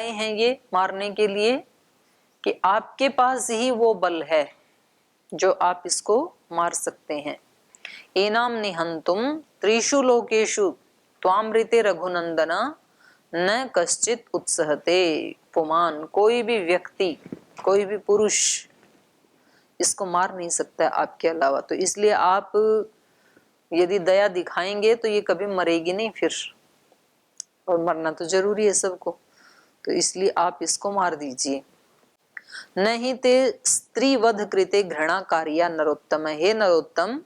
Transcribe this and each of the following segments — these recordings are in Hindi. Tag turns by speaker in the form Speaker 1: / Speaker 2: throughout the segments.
Speaker 1: लाए हैं ये मारने के लिए कि आपके पास ही वो बल है जो आप इसको मार सकते हैं। एनाम निहंतुम त्रिषु लोकेषु त्वामृते रघुनंदना न कश्चित उत्सहते। पुमान, कोई भी व्यक्ति, कोई भी पुरुष इसको मार नहीं सकता आपके अलावा। तो इसलिए आप यदि दया दिखाएंगे तो ये कभी मरेगी नहीं फिर, और मरना तो जरूरी है सबको, तो इसलिए आप इसको मार दीजिए। नहीं ते स्त्री वध कृते घृणा कार्या नरोत्तम। हे नरोत्तम,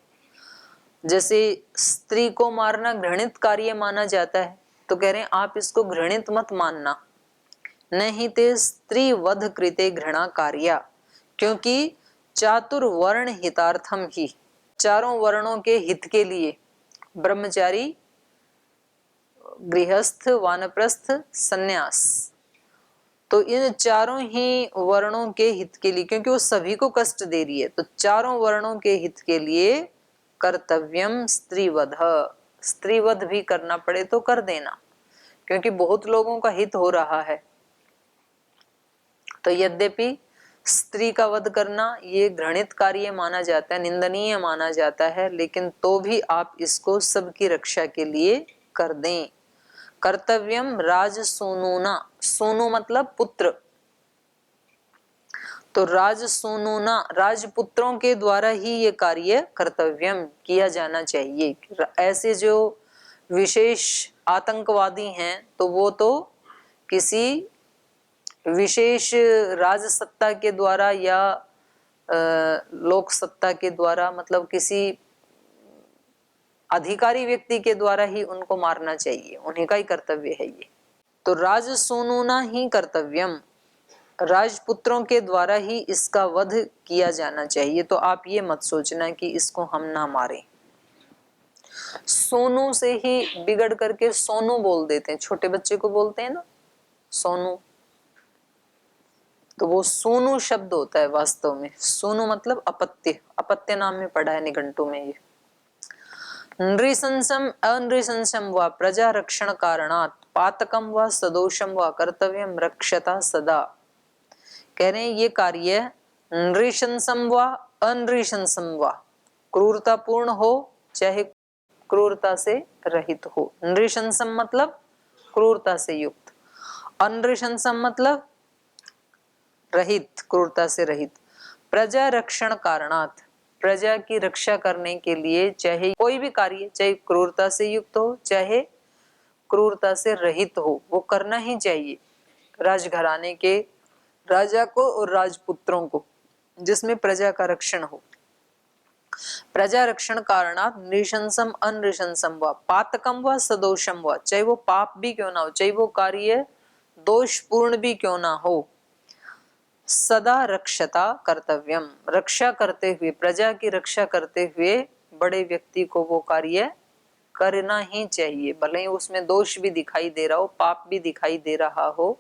Speaker 1: जैसे स्त्री को मारना घृणित कार्य माना जाता है, तो कह रहे हैं आप इसको घृणित मत मानना। नहीं ते स्त्री वध कृते घृणा कार्या, क्योंकि चातुर्वर्ण हितार्थम ही, चारों वर्णों के हित के लिए, ब्रह्मचारी, गृहस्थ, वानप्रस्थ, सन्यास, तो इन चारों ही वर्णों के हित के लिए, क्योंकि वो सभी को कष्ट दे रही है, तो चारों वर्णों के हित के लिए कर्तव्यम स्त्रीवध, स्त्रीवध भी करना पड़े तो कर देना, क्योंकि बहुत लोगों का हित हो रहा है। तो यद्यपि स्त्री का वध करना ये घृणित कार्य माना जाता है, निंदनीय माना जाता है, लेकिन तो भी आप इसको सबकी रक्षा के लिए कर दें। कर्तव्यम राज सोनूना, सोनू मतलब पुत्र, तो राज सोनूना, राजपुत्रों के द्वारा ही ये कार्य कर्तव्यम किया जाना चाहिए। ऐसे जो विशेष आतंकवादी हैं तो वो तो किसी विशेष राज सत्ता के द्वारा या लोक सत्ता के द्वारा, मतलब किसी अधिकारी व्यक्ति के द्वारा ही उनको मारना चाहिए, उन्हीं का ही कर्तव्य है ये। तो राज सोनूना ही कर्तव्यम, राजपुत्रों के द्वारा ही इसका वध किया जाना चाहिए। तो आप ये मत सोचना कि इसको हम ना मारें। सोनू से ही बिगड़ करके सोनू बोल देते हैं, छोटे बच्चे को बोलते हैं ना सोनू, तो वो सोनू शब्द होता है वास्तव में। सोनू मतलब अपत्य, अपत्य नाम में पढ़ा है निघंटू में ये। नृशंसम अनृशंसम व प्रजा रक्षण कारणात् पातकम व सदोषम व कर्तव्यम रक्षता सदा। कह रहे हैं ये कार्य नृशंसम व अनृशंसम व, क्रूरतापूर्ण हो चाहे क्रूरता से रहित हो। नृशंसम मतलब क्रूरता से युक्त, अनृशंसम मतलब रहित, क्रूरता से रहित। प्रजा रक्षण कारणात्, प्रजा की रक्षा करने के लिए चाहे कोई भी कार्य, चाहे क्रूरता से युक्त हो चाहे क्रूरता से रहित हो, वो करना ही चाहिए राजघराने के राजा को और राजपुत्रों को, जिसमें प्रजा का रक्षण हो। प्रजा रक्षण कारणात् नृशंसम अनृशंसम व पातकम व सदोषम व, चाहे वो पाप भी क्यों ना हो, चाहे वो कार्य दोषपूर्ण भी क्यों ना हो, सदा रक्षता कर्तव्यम, रक्षा करते हुए, प्रजा की रक्षा करते हुए बड़े व्यक्ति को वो कार्य करना ही चाहिए, भले ही उसमें दोष भी दिखाई दे रहा हो, पाप भी दिखाई दे रहा हो।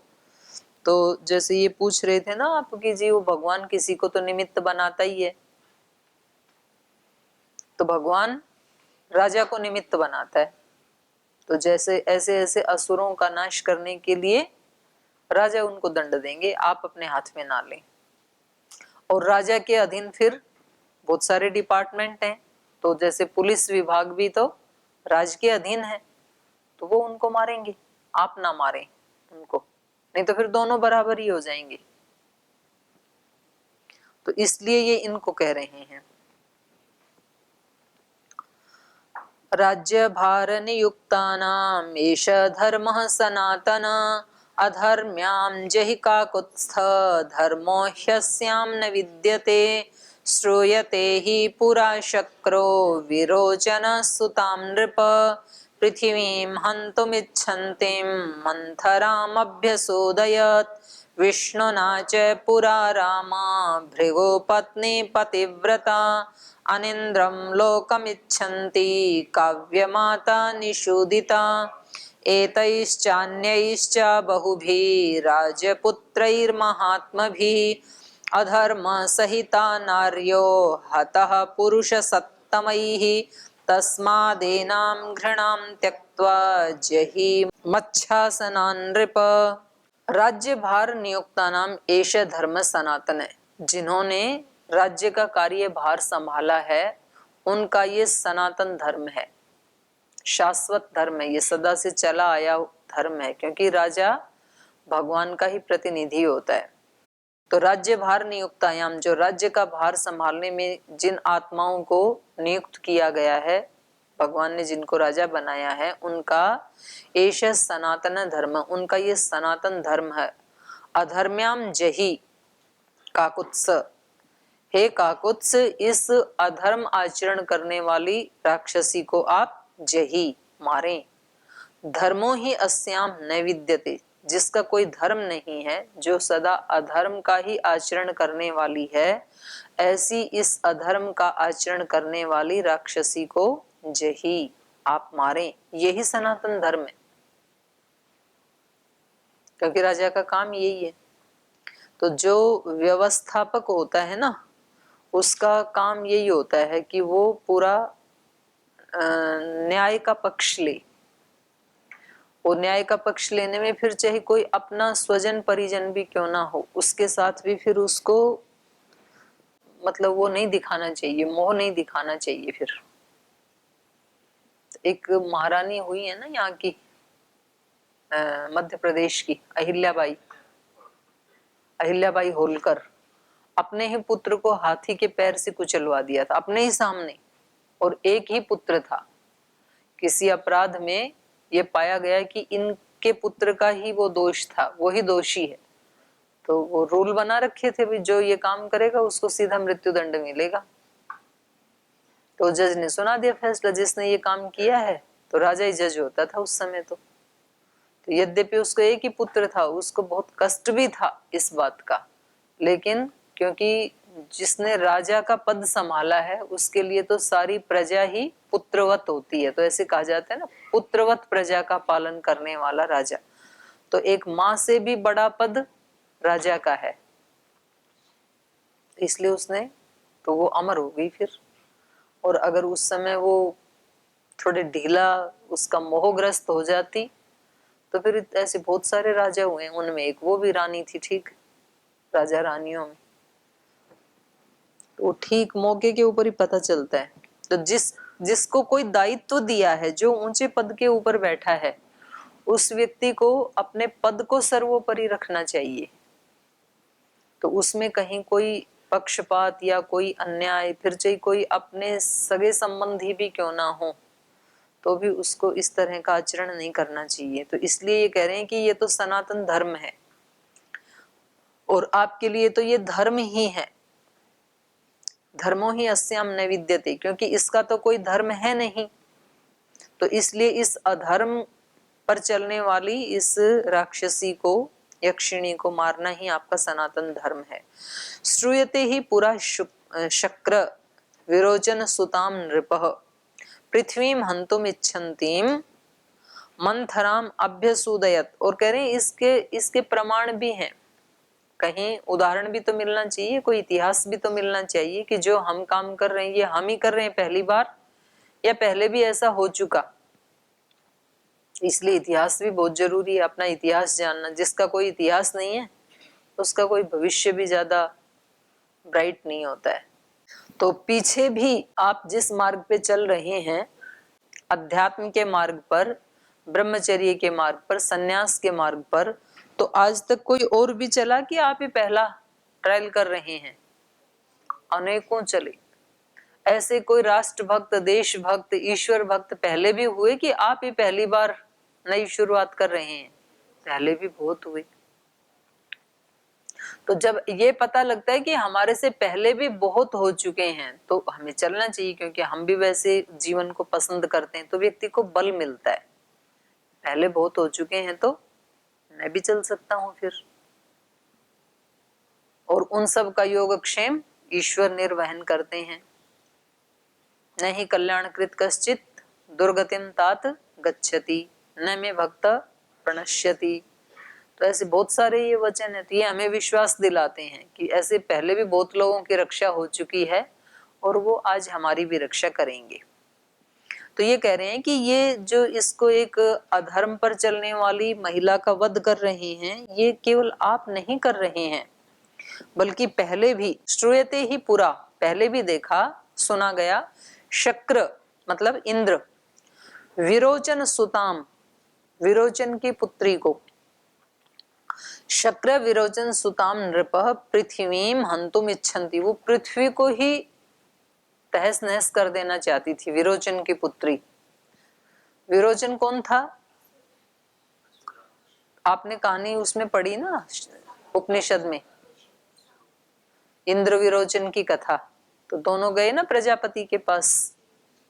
Speaker 1: तो जैसे ये पूछ रहे थे ना आप कि जी वो भगवान किसी को तो निमित्त बनाता ही है, तो भगवान राजा को निमित्त बनाता है, तो जैसे ऐसे ऐसे असुरों का नाश करने के लिए राजा उनको दंड देंगे, आप अपने हाथ में ना लें। और राजा के अधीन फिर बहुत सारे डिपार्टमेंट हैं, तो जैसे पुलिस विभाग भी तो राज के अधीन है, तो वो उनको मारेंगे, आप ना मारें उनको, नहीं तो फिर दोनों बराबर ही हो जाएंगे। तो इसलिए ये इनको कह रहे हैं। राज्य भार नियुक्तानाम एष धर्मः सनातन अधर्म्याम जहि काकुत्स्थ धर्मो ह्यस्यां न विद्यते श्रूयते हि पुरा शक्रो विरोचन सुतां नृप पृथिवीं हन्तुमिच्छन्तीं मंथरामभ्यसूदयत् विष्णुना च पुरा रामा भृगुपत्नी पतिव्रता अनिन्द्रं लोकमिच्छन्ति काव्यमाता निषूदिता एतैश्चान्यैश्च बहुभिः राजपुत्रैर्महात्मभिः अधर्म सहिता नार्यो हतः पुरुषसत्तमैः तस्मादेनां घृणां त्यक्त्वा जहि मच्छासनान् नृप। राज्य भार नियुक्ता नाम एष धर्म सनातन है। जिन्होंने राज्य का कार्य भार संभाला है उनका ये सनातन धर्म है, शाश्वत धर्म है, ये सदा से चला आया धर्म है, क्योंकि राजा भगवान का ही प्रतिनिधि होता है। तो राज्य भार नियुक्तायाम, जो राज्य का भार संभालने में जिन आत्माओं को नियुक्त किया गया है, भगवान ने जिनको राजा बनाया है, उनका एष सनातन धर्म, उनका ये सनातन धर्म है। अधर्म्याम जहि काकुत्स, हे काकुत्स, इस अधर्म आचरण करने वाली राक्षसी को आप जही, मारें। धर्मो ही अस्याम न विद्यते, जिसका कोई धर्म नहीं है, जो सदा अधर्म का ही आचरण करने वाली है, ऐसी इस अधर्म का आचरण करने वाली राक्षसी को जही, आप मारें। यही सनातन धर्म है, क्योंकि राजा का काम यही है। तो जो व्यवस्थापक होता है ना, उसका काम यही होता है कि वो पूरा न्याय का पक्ष ले। और न्याय का पक्ष लेने में फिर चाहे कोई अपना स्वजन परिजन भी क्यों ना हो, उसके साथ भी फिर उसको मतलब वो नहीं दिखाना चाहिए, मोह नहीं दिखाना चाहिए। फिर एक महारानी हुई है ना यहाँ की, मध्य प्रदेश की, अहिल्याबाई होलकर, अपने ही पुत्र को हाथी के पैर से कुचलवा दिया था, अपने ही सामने। और एक ही पुत्र था। किसी अपराध में ये पाया गया कि इनके पुत्र का ही वो दोष था, वो ही दोषी है। तो वो रूल बना रखे थे भी, जो ये काम करेगा उसको सीधा मृत्यु दंड मिलेगा। तो जज ने सुना दिया फैसला, जिसने ये काम किया है, तो राजा ही जज होता था उस समय। तो यद्यपि उसको एक ही पुत्र था, उसको बहुत कष्ट भी था इस बात का, लेकिन क्योंकि जिसने राजा का पद संभाला है, उसके लिए तो सारी प्रजा ही पुत्रवत होती है। तो ऐसे कहा जाता है ना, पुत्रवत प्रजा का पालन करने वाला राजा। तो एक माँ से भी बड़ा पद राजा का है, इसलिए उसने, तो वो अमर हो गई फिर। और अगर उस समय वो थोड़े ढीला, उसका मोहग्रस्त हो जाती, तो फिर ऐसे बहुत सारे राजा हुए, उनमें एक वो भी रानी थी, ठीक, राजा रानियों में। तो ठीक मौके के ऊपर ही पता चलता है। तो जिसको कोई दायित्व दिया है, जो ऊंचे पद के ऊपर बैठा है, उस व्यक्ति को अपने पद को सर्वोपरि रखना चाहिए। तो उसमें कहीं कोई पक्षपात या कोई अन्याय, फिर चाहे कोई अपने सगे संबंधी भी क्यों ना हो, तो भी उसको इस तरह का आचरण नहीं करना चाहिए। तो इसलिए ये कह रहे हैं कि ये तो सनातन धर्म है, और आपके लिए तो ये धर्म ही है। धर्मो ही अस्याम न विद्यते, क्योंकि इसका तो कोई धर्म है नहीं। तो इसलिए इस अधर्म पर चलने वाली इस राक्षसी को, यक्षिणी को मारना ही आपका सनातन धर्म है। श्रूयते ही पुरा शक्र विरोचन सुताम नृपः पृथ्वीम हंतुम इच्छन्तीम मंथराम अभ्यसूदयत। और कह रहे हैं इसके प्रमाण भी हैं, कहीं उदाहरण भी तो मिलना चाहिए, कोई इतिहास भी तो मिलना चाहिए कि जो हम काम कर रहे हैं ये हम ही कर रहे हैं पहली बार, या पहले भी ऐसा हो चुका। इसलिए इतिहास भी बहुत जरूरी है, अपना इतिहास जानना। जिसका कोई इतिहास नहीं है उसका कोई भविष्य भी ज्यादा ब्राइट नहीं होता है। तो पीछे भी आप जिस मार्ग पे चल रहे हैं, अध्यात्म के मार्ग पर, ब्रह्मचर्य के मार्ग पर, सन्यास के मार्ग पर, तो आज तक कोई और भी चला कि आप ही पहला ट्रायल कर रहे हैं? अनेकों चले। ऐसे कोई राष्ट्र भक्त, देश भक्त, ईश्वर भक्त पहले भी हुए कि आप ही पहली बार नई शुरुआत कर रहे हैं? पहले भी बहुत हुए। तो जब ये पता लगता है कि हमारे से पहले भी बहुत हो चुके हैं, तो हमें चलना चाहिए, क्योंकि हम भी वैसे जीवन को पसंद करते हैं। तो व्यक्ति को बल मिलता है, पहले बहुत हो चुके हैं तो मैं भी चल सकता हूं फिर। और उन सब का योगक्षेम ईश्वर निर्वहन करते हैं। नहीं कल्याणकृत कश्चित दुर्गतिम तात गच्छति न में भक्त प्रणश्यति। तो ऐसे बहुत सारे ये वचन है। तो ये हमें विश्वास दिलाते हैं कि ऐसे पहले भी बहुत लोगों की रक्षा हो चुकी है, और वो आज हमारी भी रक्षा करेंगे। तो ये कह रहे हैं कि ये जो इसको एक अधर्म पर चलने वाली महिला का वध कर रहे हैं, ये केवल आप नहीं कर रहे हैं, बल्कि पहले भी श्रूयते ही पुरा, पहले भी देखा सुना गया, शक्र मतलब इंद्र, विरोचन सुताम, विरोचन की पुत्री को, शक्र विरोचन सुताम नृपः पृथ्वीम हंतुम इच्छन्ति, वो पृथ्वी को ही तहस नहस कर देना चाहती थी, विरोचन की पुत्री। विरोचन कौन था? आपने कहानी उसमें पढ़ी ना उपनिषद में, इंद्र विरोचन की कथा। तो दोनों गए ना प्रजापति के पास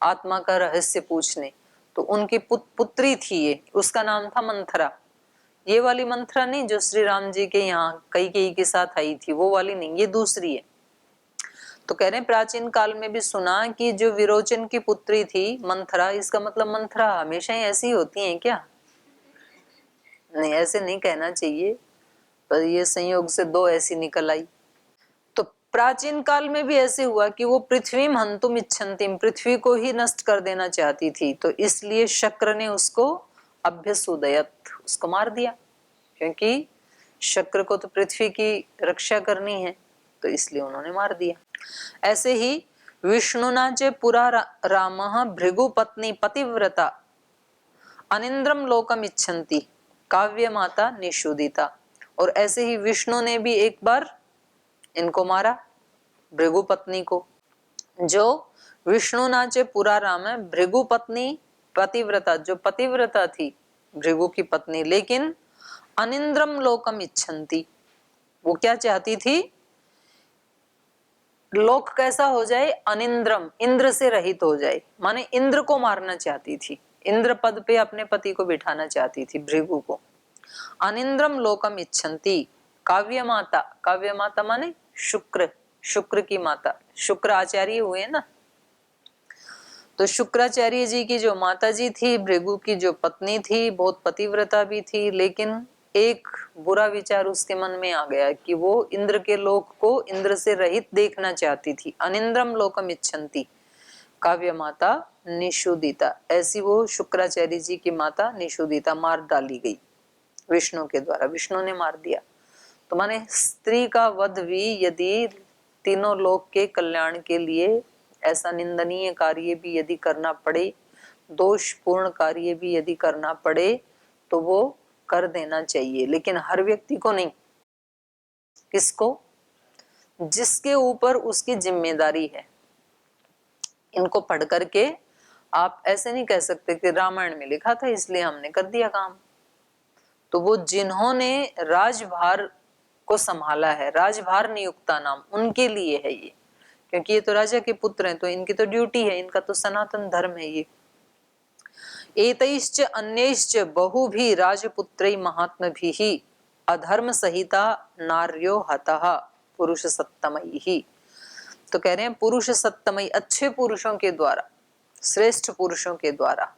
Speaker 1: आत्मा का रहस्य पूछने, तो उनकी पुत्री थी ये, उसका नाम था मंथरा। ये वाली मंथरा नहीं जो श्री राम जी के यहाँ कैकेयी के साथ आई थी, वो वाली नहीं, ये दूसरी है। तो कह रहे हैं प्राचीन काल में भी सुना कि जो विरोचन की पुत्री थी मंथरा, इसका मतलब मंथरा हमेशा ही ऐसी होती हैं क्या? नहीं, ऐसे नहीं कहना चाहिए, पर ये संयोग से दो ऐसी निकल आई। तो प्राचीन काल में भी ऐसे हुआ कि वो पृथ्वी हंतुम इच्छन्तिम, पृथ्वी को ही नष्ट कर देना चाहती थी, तो इसलिए शक्र ने उसको अभ्यसुदयत, उसको मार दिया, क्योंकि शक्र को तो पृथ्वी की रक्षा करनी है, तो इसलिए उन्होंने मार दिया। ऐसे ही विष्णुना च पुरा रामः भृगु पत्नी पतिव्रता अनिंद्रम लोकम इच्छन्ति काव्य माता निषुदिता, और ऐसे ही विष्णु ने भी एक बार इनको मारा, भृगु पत्नी को। जो विष्णुना च पुरा राम है, भृगु पत्नी पतिव्रता, जो पतिव्रता थी भृगु की पत्नी, लेकिन अनिंद्रम लोकम इच्छन्ति, वो क्या चाहती थी? लोक कैसा हो जाए? अनिंद्रम, इंद्र से रहित हो जाए, माने इंद्र को मारना चाहती थी, इंद्र पद पे अपने पति को बिठाना चाहती थी भृगु को। अनिंद्रम लोकम इच्छन्ति काव्य माता, काव्य माता माने शुक्र, शुक्र की माता, शुक्र आचार्य हुए ना, तो शुक्राचार्य जी की जो माता जी थी, भृगु की जो पत्नी थी, बहुत पतिव्रता भी थी, लेकिन एक बुरा विचार उसके मन में आ गया कि वो इंद्र के लोक को इंद्र से रहित देखना चाहती थी। अनिंद्रम लोकम इच्छन्ति काव्य माता निषुदिता, ऐसी वो शुक्राचार्य जी की माता निषुदिता मार डाली गई विष्णु के द्वारा, विष्णु ने मार दिया। तो माने स्त्री का वध भी यदि तीनों लोक के कल्याण के लिए, ऐसा निंदनीय कार्य भी यदि करना पड़े, दोषपूर्ण कार्य भी यदि करना पड़े, तो वो कर देना चाहिए, लेकिन हर व्यक्ति को नहीं। किसको? जिसके ऊपर उसकी जिम्मेदारी है। इनको पढ़ करके आप ऐसे नहीं कह सकते कि रामायण में लिखा था इसलिए हमने कर दिया काम। तो वो जिन्होंने राजभार को संभाला है, राजभार नियुक्ता नाम उनके लिए है ये, क्योंकि ये तो राजा के पुत्र हैं, तो इनकी तो ड्यूटी है, इनका तो सनातन धर्म है ये। एतैश्च अन्यैश्च बहुभिः राजपुत्रै महात्मभिः अधर्म सहिता नार्यो हतः पुरुष सत्तमैः। तो कह रहे हैं पुरुष सत्तमयी, अच्छे पुरुषों के द्वारा, श्रेष्ठ पुरुषों के द्वारा।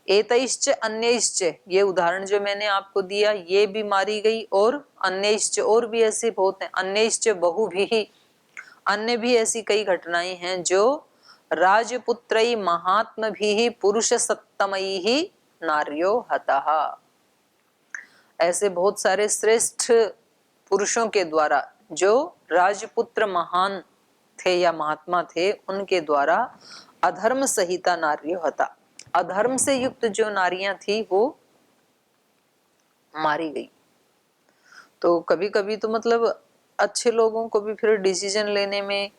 Speaker 1: एतैश्च अन्यैश्च, ये उदाहरण जो मैंने आपको दिया ये भी मारी गई, और अन्यैश्च और भी ऐसे बहुत हैं, अन्यैश्च बहुभिः, अन्य भी ऐसी कई घटनाएं हैं जो राजपुत्रई महात्मभिः पुरुष सत्तमैः नार्यो हतः, ऐसे बहुत सारे श्रेष्ठ पुरुषों के द्वारा, जो राजपुत्र महान थे या महात्मा थे, उनके द्वारा अधर्म सहिता नार्यो हता, अधर्म से युक्त जो नारियां थी वो मारी गई। तो कभी कभी तो मतलब अच्छे लोगों को भी फिर डिसीजन लेने में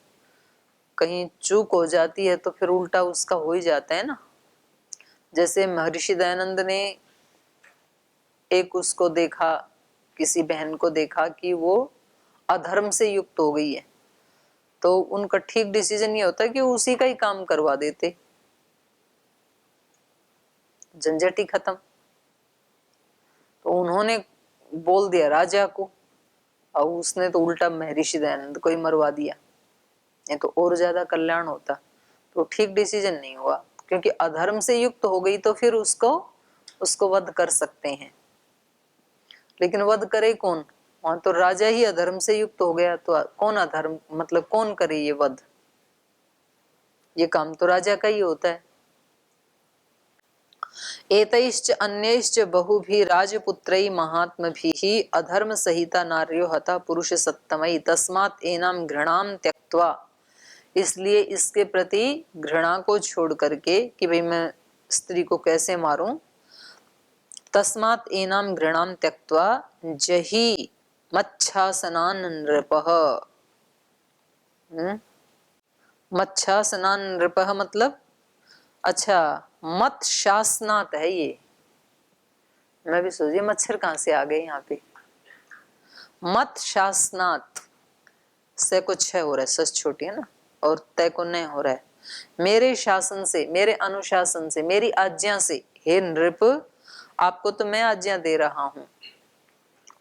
Speaker 1: कहीं चूक हो जाती है, तो फिर उल्टा उसका हो ही जाता है ना। जैसे महर्षि दयानंद ने एक उसको देखा, किसी बहन को देखा कि वो अधर्म से युक्त हो गई है, तो उनका ठीक डिसीजन ये होता कि उसी का ही काम करवा देते, झंझट ही खत्म। तो उन्होंने बोल दिया राजा को, और उसने तो उल्टा महर्षि दयानंद को ही मरवा दिया, नहीं तो और ज्यादा कल्याण होता। तो ठीक डिसीजन नहीं हुआ, क्योंकि अधर्म से युक्त हो गई तो फिर उसको वध कर सकते हैं, लेकिन वध करे कौन? वहां तो राजा ही अधर्म से युक्त हो गया, तो कौन अधर्म मतलब कौन करे ये वध? ये काम तो राजा का ही होता है। एतैश्च अन्यैश्च बहुभिः राजपुत्रैः महात्मभिः अधर्म सहिता नार्यो हता पुरुष सत्तमैः तस्मात् एनां घृणां त्यक्त्वा, इसलिए इसके प्रति घृणा को छोड़ करके कि भाई मैं स्त्री को कैसे मारूं, तस्मात् एनां घृणां त्यक्त्वा जहि मच्छासनान् नृपः। मच्छासनान् नृपः मतलब अच्छा मत शासनात है ये। मैं भी सोचिए मच्छर कहां से आ गए यहाँ पे। मत शासनात से कुछ है हो रहा है, सच छोटी है ना, और तय को नहीं हो रहा है। मेरे शासन से, मेरे अनुशासन से, मेरी आज्ञा से हे नृप, आपको तो मैं आज्ञा दे रहा हूं।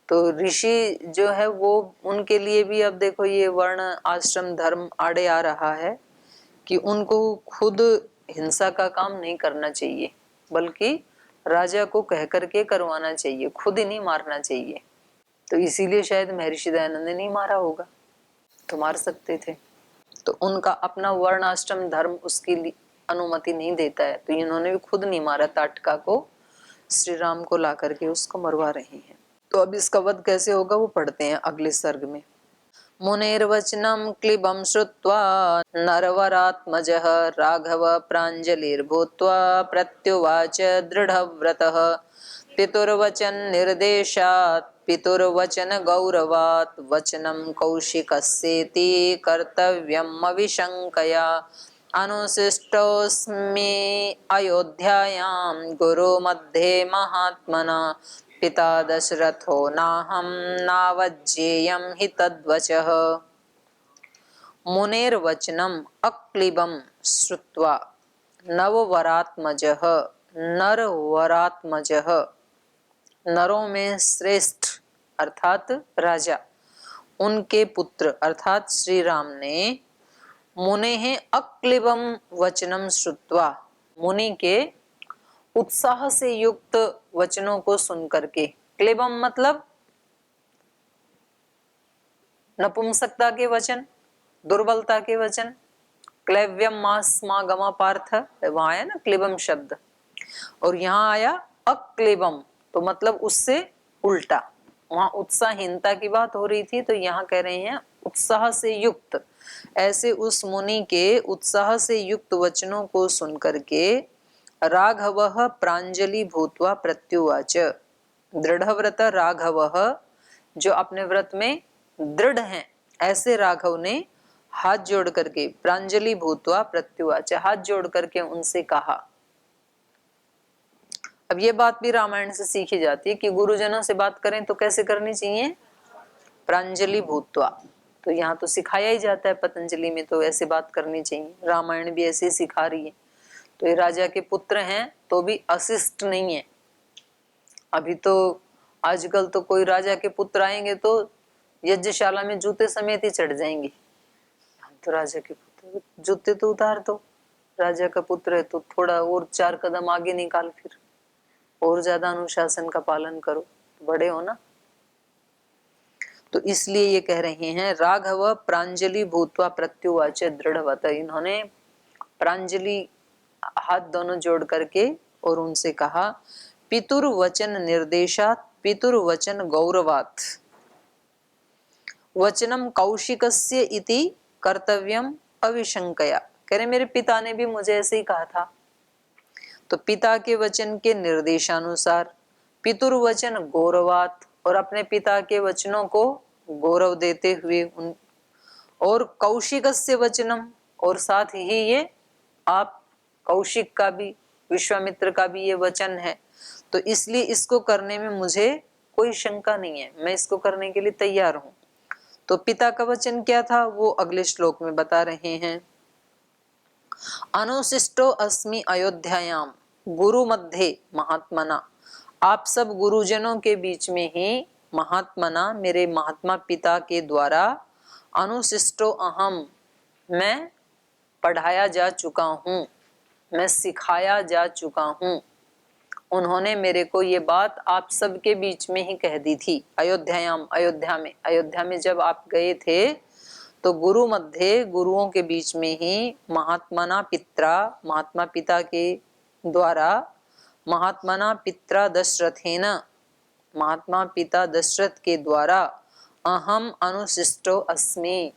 Speaker 1: तो ऋषि जो है वो उनके लिए भी अब देखो ये वर्ण आश्रम धर्म आड़े आ रहा है कि उनको खुद हिंसा का काम नहीं करना चाहिए, बल्कि राजा को कह करके करवाना चाहिए, खुद ही नहीं मारना चाहिए। तो इसीलिए शायद महर्षि दयानंद ने नहीं मारा होगा, तो मार सकते थे। तो उनका अपना वर्ण आश्रम धर्म उसकी अनुमति नहीं देता है, तो इन्होंने भी खुद नहीं मारा ताटका को, श्री राम को ला करके उसको मरवा रहे हैं। तो अब इसका वध कैसे होगा वो पढ़ते हैं अगले सर्ग में। मुनेर्वचनं क्लिबं श्रुत्वा नरवरात्मजः राघव प्राञ्जलिर्भूत्वा प्रत्युवाच दृढव्रतः पितुर्वचन निर्देशात् पितुर्वचन गौरवात् वचनं कौशिकस्येति कर्तव्यम् अविशङ्कया अनुशिष्टोऽस्मि अयोध्यायां गुरुमध्ये महात्मना पिता दशरथो नाहं नावज्येयं हि तद्वचः। मुनेर्वचनम् अक्लिबं श्रुत्वा नववरात्मजः, नरवरात्मजः नरों में श्रेष्ठ अर्थात राजा, उनके पुत्र अर्थात श्री राम ने मुनेः अक्लिबं वचनं श्रुत्वा, मुनि के उत्साह से युक्त वचनों को सुन करके, क्लिबम मतलब नपुंसकता के वचन, दुर्बलता के वचन, क्लैव्यम मास गमा पार्थ वहां आया ना क्लिबम शब्द, और यहाँ आया अक्लिबम तो मतलब उससे उल्टा। वहां उत्साहहीनता की बात हो रही थी, तो यहाँ कह रहे हैं उत्साह से युक्त। ऐसे उस मुनि के उत्साह से युक्त वचनों को सुन करके राघवः प्रांजलि भूत्वा प्रत्युवाच, दृढ़व्रत राघवः जो अपने व्रत में दृढ़ हैं, ऐसे राघव ने हाथ जोड़ करके प्रांजलि भूत्वा प्रत्युवाच, हाथ जोड़ करके उनसे कहा। अब ये बात भी रामायण से सीखी जाती है कि गुरुजनों से बात करें तो कैसे करनी चाहिए, प्रांजलि भूत्वा। तो यहाँ तो सिखाया ही जाता है पतंजलि में, तो ऐसे बात करनी चाहिए। रामायण भी ऐसे सिखा रही है। तो ये राजा के पुत्र हैं तो भी अशिष्ट नहीं है। अभी तो आजकल तो कोई राजा के पुत्र आएंगे तो यज्ञशाला में जूते समेत ही चढ़ जाएंगे। तो राजा के पुत्र जूते तो उतार दो, राजा का पुत्र है तो थोड़ा और 4 कदम आगे निकाल, फिर और ज्यादा अनुशासन का पालन करो, बड़े हो ना। तो इसलिए ये कह रहे हैं राघव प्रांजलि भूत्वा प्रत्युवाच दृढ़वत, इन्होंने प्रांजलि हाथ दोनों जोड़ करके और उनसे कहा, पितुर्वचन निर्देशात् पितुर्वचन गौरवात् वचनम कौशिकस्य इति कर्तव्यम अविशंकया। कह रहे मेरे पिता ने भी मुझे ऐसे ही कहा था। तो पिता के वचन के निर्देशानुसार, पितुर्वचन गौरवात् और अपने पिता के वचनों को गौरव देते हुए उन, और कौशिकस्य वचनम और साथ ही ये आप कौशिक का भी, विश्वामित्र का भी ये वचन है, तो इसलिए इसको करने में मुझे कोई शंका नहीं है, मैं इसको करने के लिए तैयार हूं। तो पिता का वचन क्या था वो अगले श्लोक में बता रहे हैं। अनुशिष्टो अस्मि अयोध्यायाम गुरु मध्ये महात्मना, आप सब गुरुजनों के बीच में ही महात्मना मेरे महात्मा पिता के द्वारा, अनुशिष्टो अहम मैं पढ़ाया जा चुका हूँ, मैं सिखाया जा चुका हूँ। उन्होंने मेरे को ये बात आप सबके बीच में ही कह दी थी। अयोध्यायाम अयोध्या में जब आप गए थे तो गुरु मध्य गुरुओं के बीच में ही महात्मना पित्रा महात्मा पिता के द्वारा महात्मना पित्रा दशरथेन, महात्मा पिता दशरथ के द्वारा अहम अनुशिष्टो अस्मि,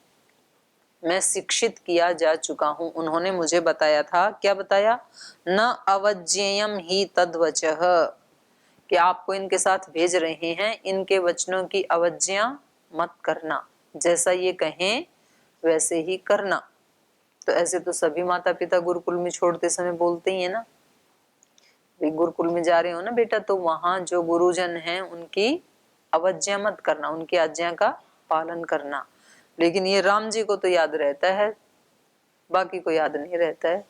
Speaker 1: मैं शिक्षित किया जा चुका हूँ। उन्होंने मुझे बताया था, क्या बताया, न अवज्ञेयम ही तद्वचः, कि आपको इनके साथ भेज रहे हैं, इनके वचनों की अवज्ञा मत करना, जैसा ये कहें वैसे ही करना। तो ऐसे तो सभी माता पिता गुरुकुल में छोड़ते समय बोलते ही है ना, गुरुकुल में जा रहे हो ना बेटा, तो वहां जो गुरुजन हैं उनकी अवज्ञा मत करना, उनकी आज्ञा का पालन करना। लेकिन ये राम जी को तो याद रहता है, बाकी को याद नहीं रहता है।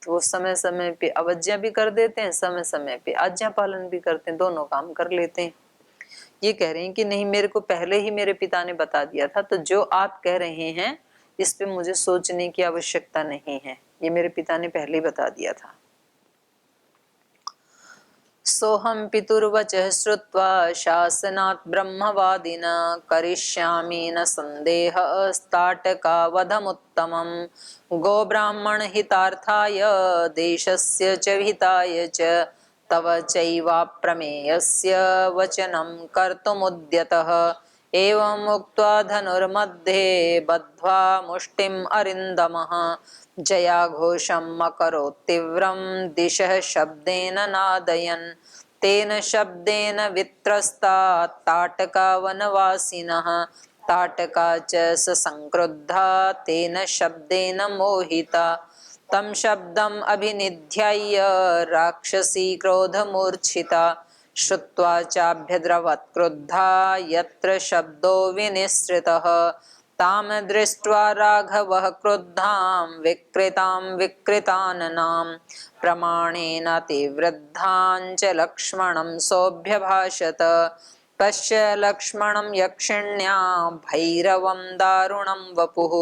Speaker 1: तो वो समय समय पे अवज्ञा भी कर देते हैं, समय समय पे आज्ञा पालन भी करते हैं, दोनों काम कर लेते हैं। ये कह रहे हैं कि नहीं, मेरे को पहले ही मेरे पिता ने बता दिया था, तो जो आप कह रहे हैं इस पे मुझे सोचने की आवश्यकता नहीं है, ये मेरे पिता ने पहले ही बता दिया था। सोहम पितुर्वचः श्रुत्वा शासनात् ब्रह्मवादिना करिष्यामि न संदेहस्ताटका वधमुत्तमम् गो ब्राह्मण हितार्थाय देशस्य च हिताय च तव चैवाप्रमेयस्य वचनं कर्तुमुद्यतः एवम् उक्त्वा धनुर्मध्ये बद्ध्वा मुष्टिम् अरिन्दमः जयाघोषम् अकरोत् तीव्रं दिशः शब्देन नादयन् तेन शब्देन वित्रस्तात् ताटका वनवासिनः ताटका च ससंक्रुद्धा तेन शब्देन मोहिता तं शब्दम् अभिनिध्याय राक्षसी क्रोधमूर्छिता श्रुत्वा चाभ्यद्रवत् क्रुद्धा यत्र शब्दो विनिसृतः ताम दृष्ट्वा राघवः क्रुद्धां विकृतां विकृताननां प्रमाणेन ते वृद्धां च लक्ष्मणं सोऽभ्यभाषत पश्य लक्ष्मणं यक्षिण्यां भैरवं दारुणं वपुः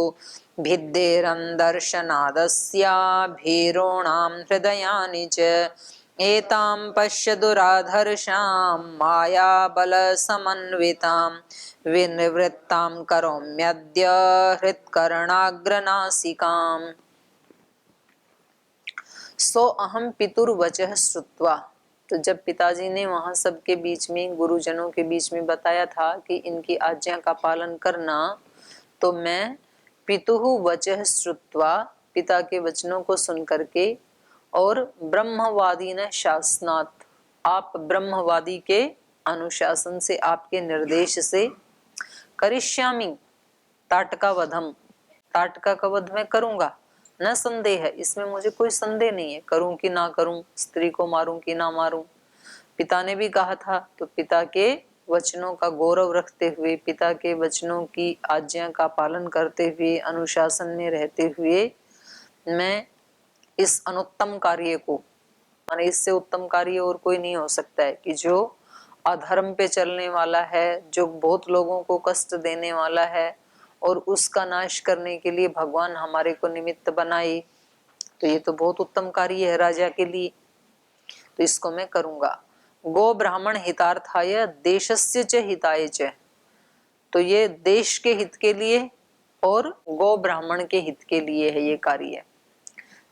Speaker 1: भिद्येरन्दर्शनादस्या भीरूणां हृदयानि च एतां पश्य दुराधर्षां मायाबलसमन्वितां विनिवृत्तां करोम्यद्य हृत्कर्णाग्रनासिकाम्। सो अहम पितुर्वचः श्रुत्वा, तो जब पिताजी ने वहां सबके बीच में, गुरुजनों के बीच में बताया था कि इनकी आज्ञा का पालन करना, तो मैं पितुः वचः श्रुत्वा, पिता के वचनों को सुन करके, और ब्रह्मवादी न शासनात्, आप ब्रह्मवादी के अनुशासन से, आपके निर्देश से, करिष्यामि ताटका वधम, ताटका का वध मैं करूंगा, न संदेह है, इसमें मुझे कोई संदेह नहीं है, करूं कि ना करूं, स्त्री को मारूं कि ना मारूं। पिता ने भी कहा था, तो पिता के वचनों का गौरव रखते हुए, पिता के वचनों की आज्ञा का पालन करते हुए, अनुशासन में रहते हुए, मैं इस अनुत्तम कार्य को, माने इससे उत्तम कार्य और कोई नहीं हो सकता है, कि जो अधर्म पे चलने वाला है, जो बहुत लोगों को कष्ट देने वाला है, और उसका नाश करने के लिए भगवान हमारे को निमित्त बनाए, तो ये तो बहुत उत्तम कार्य है राजा के लिए, तो इसको मैं करूंगा। गो ब्राह्मण हितार्थाय देशस्य च हिताय च, तो ये देश के हित के लिए और गो ब्राह्मण के हित के लिए है ये कार्य,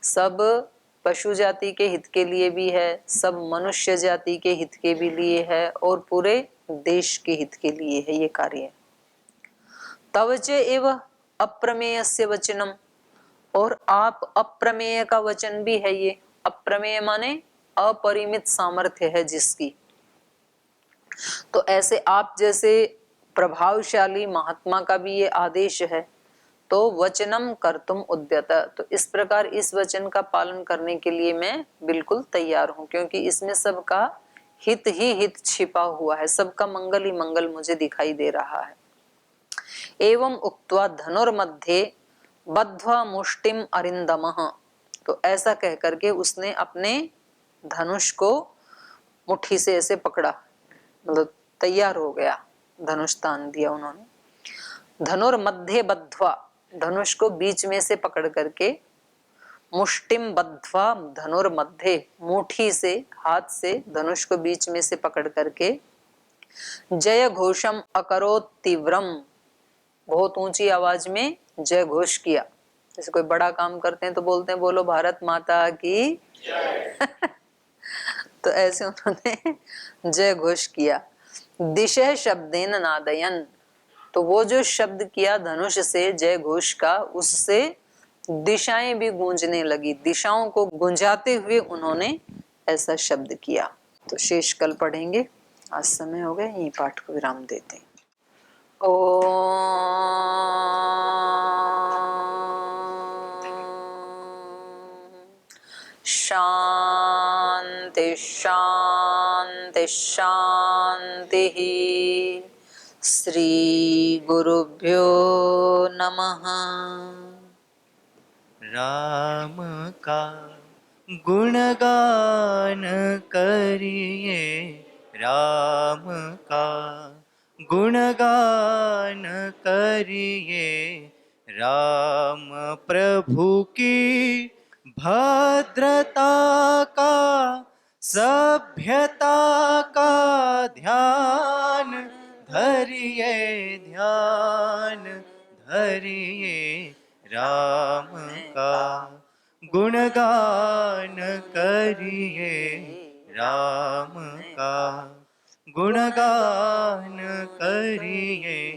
Speaker 1: सब पशु जाति के हित के लिए भी है, सब मनुष्य जाति के हित के भी लिए है, और पूरे देश के हित के लिए है ये कार्य। तव च एव अप्रमेयस्य वचनम, और आप अप्रमेय का वचन भी है ये, अप्रमेय माने अपरिमित सामर्थ्य है जिसकी, तो ऐसे आप जैसे प्रभावशाली महात्मा का भी ये आदेश है, तो वचनम कर्तुम उद्यत, तो इस प्रकार इस वचन का पालन करने के लिए मैं बिल्कुल तैयार हूं, क्योंकि इसमें सबका हित ही हित छिपा हुआ है, सबका मंगल ही मंगल मुझे दिखाई दे रहा है। एवं उक्त्वा धनुर्मध्ये बद्ध्वा मुष्टिम अरिंदमः, तो ऐसा कह करके उसने अपने धनुष को मुट्ठी से ऐसे पकड़ा, मतलब तैयार हो गया, धनुष तान दिया उन्होंने। धनुर्मध्ये बद्ध्वा, धनुष को बीच में से पकड़ करके, मुष्टिम बद्ध्वा धनुर्मध्ये, मुट्ठी से, हाथ से धनुष को बीच में से पकड़ करके, जय घोषम अकरोत् तीव्रम, बहुत ऊंची आवाज में जय घोष किया, जैसे कोई बड़ा काम करते हैं तो बोलते हैं बोलो भारत माता की तो ऐसे उन्होंने जय घोष किया। दिशः शब्देन नादयन, तो वो जो शब्द किया धनुष से जय घोष का, उससे दिशाएं भी गूंजने लगी, दिशाओं को गुंजाते हुए उन्होंने ऐसा शब्द किया। तो शेष कल पढ़ेंगे, आज समय हो गया, यही पाठ को विराम देते हैं। शांति शांति शांति। श्री गुरुभ्यो नमः।
Speaker 2: राम का गुणगान करिए, राम का गुणगान करिए, राम प्रभु की भद्रता का, सभ्यता का ध्यान धरिए, ध्यान धरिए, राम का गुणगान करिए, राम का गुणगान करिए।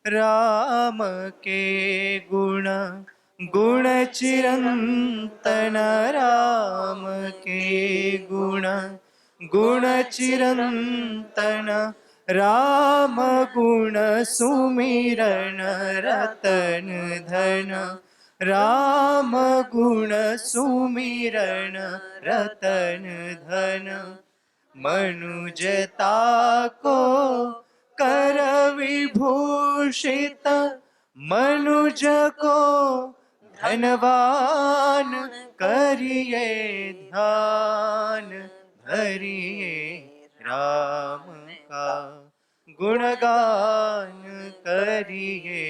Speaker 2: राम के गुण गुण चिरंतन, राम के गुण गुण चिरंतन, राम गुण सुमिरन रतन धन, राम गुण सुमिरन रतन धन। मनुजता को कर विभूषित, मनुज को धनवान करिए, ध्यान धरिए, राम का गुणगान करिए,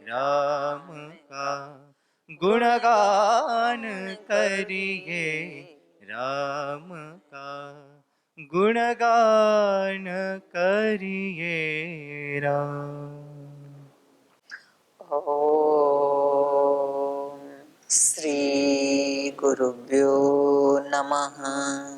Speaker 2: राम का गुणगान करिए, राम का गुणगान करिए, राम।
Speaker 1: ओम श्री गुरुभ्यो नमः।